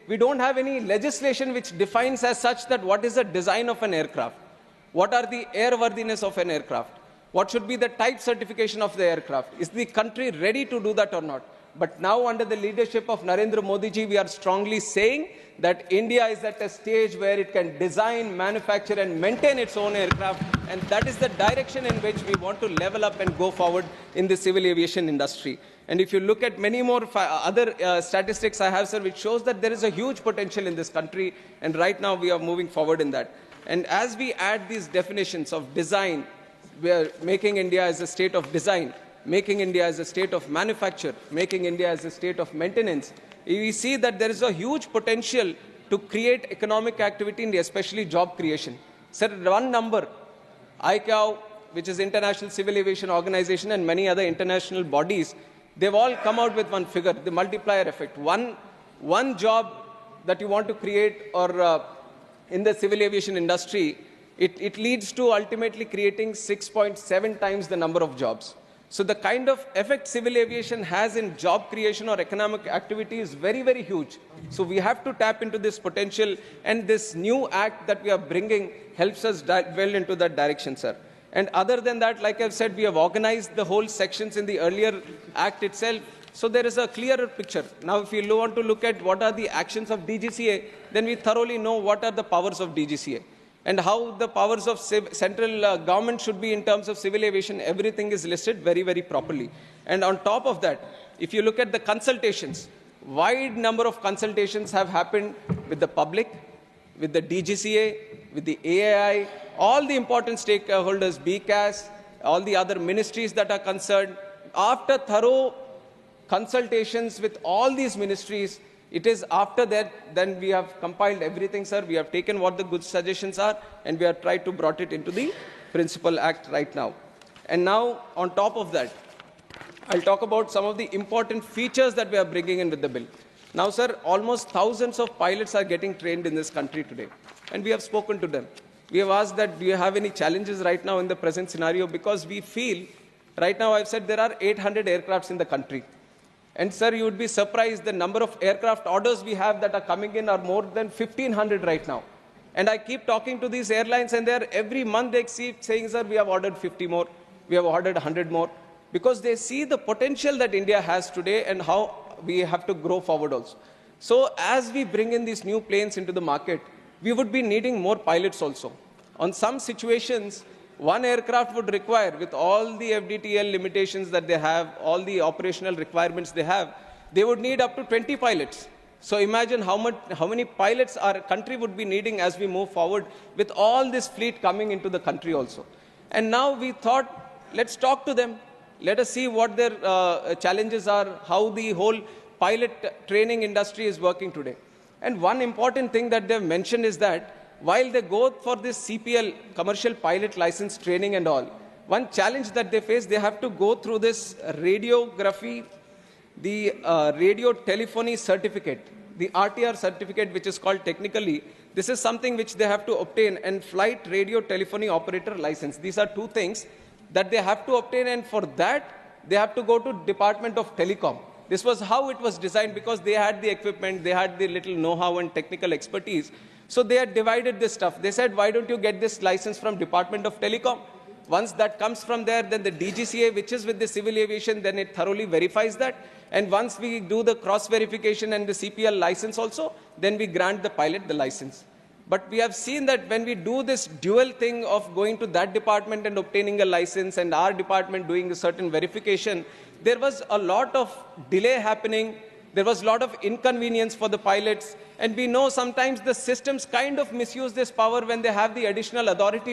we don't have any legislation which defines as such that what is the design of an aircraft, what are the airworthiness of an aircraft, what should be the type certification of the aircraft. Is the country ready to do that or not? But now, under the leadership of Narendra Modi ji, we are strongly saying that India is at a stage where it can design, manufacture and maintain its own aircraft, and that is the direction in which we want to level up and go forward in the civil aviation industry. And if you look at many more other statistics I have, sir, which shows that there is a huge potential in this country, and right now we are moving forward in that. And as we add these definitions of design, we are making India as a state of design, making India as a state of manufacture, making India as a state of maintenance, we see that there is a huge potential to create economic activity and especially job creation. Sir, one number, ICAO, which is International Civil Aviation Organization, and many other international bodies, they've all come out with one figure, the multiplier effect. One job that you want to create or in the civil aviation industry, it leads to ultimately creating 6.7 times the number of jobs. So the kind of effect civil aviation has in job creation or economic activity is very, very huge. So we have to tap into this potential, and this new act that we are bringing helps us well into that direction, sir. And other than that, like I've said, we have organized the whole sections in the earlier act itself. So there is a clearer picture. Now, if you want to look at what are the actions of DGCA, then we thoroughly know what are the powers of DGCA. And how the powers of central government should be in terms of civil aviation, everything is listed very, very properly. And on top of that, if you look at the consultations, wide number of consultations have happened with the public, with the DGCA, with the AAI, all the important stakeholders, BCAS, all the other ministries that are concerned. After thorough consultations with all these ministries, it is after that, then we have compiled everything, sir. We have taken what the good suggestions are, and we have tried to brought it into the Principal Act right now. And now, on top of that, I'll talk about some of the important features that we are bringing in with the bill. Now, sir, almost thousands of pilots are getting trained in this country today, and we have spoken to them. We have asked that, do you have any challenges right now in the present scenario? Because we feel, right now I've said there are 800 aircrafts in the country. And sir, you would be surprised the number of aircraft orders we have that are coming in are more than 1,500 right now. And I keep talking to these airlines, and every month they keep saying, sir, we have ordered 50 more, we have ordered 100 more, because they see the potential that India has today and how we have to grow forward also. So as we bring in these new planes into the market, we would be needing more pilots also. On some situations, one aircraft would require, with all the FDTL limitations that they have, all the operational requirements they have, they would need up to 20 pilots. So imagine how many pilots our country would be needing as we move forward with all this fleet coming into the country also. And now we thought, let's talk to them. Let us see what their challenges are, how the whole pilot training industry is working today. And one important thing that they've mentioned is that while they go for this CPL, commercial pilot license training and all, one challenge that they face, they have to go through this radiography, the radio telephony certificate, the RTR certificate, which is called technically. This is something which they have to obtain, and flight radio telephony operator license. These are two things that they have to obtain, and for that, they have to go to Department of Telecom. This was how it was designed, because they had the equipment, they had the little know-how and technical expertise. So they had divided this stuff. They said, why don't you get this license from Department of Telecom? Once that comes from there, then the DGCA, which is with the civil aviation, then it thoroughly verifies that. And once we do the cross-verification and the CPL license also, then we grant the pilot the license. But we have seen that when we do this dual thing of going to that department and obtaining a license and our department doing a certain verification, there was a lot of delay happening. There was a lot of inconvenience for the pilots. And we know sometimes the systems kind of misuse this power when they have the additional authority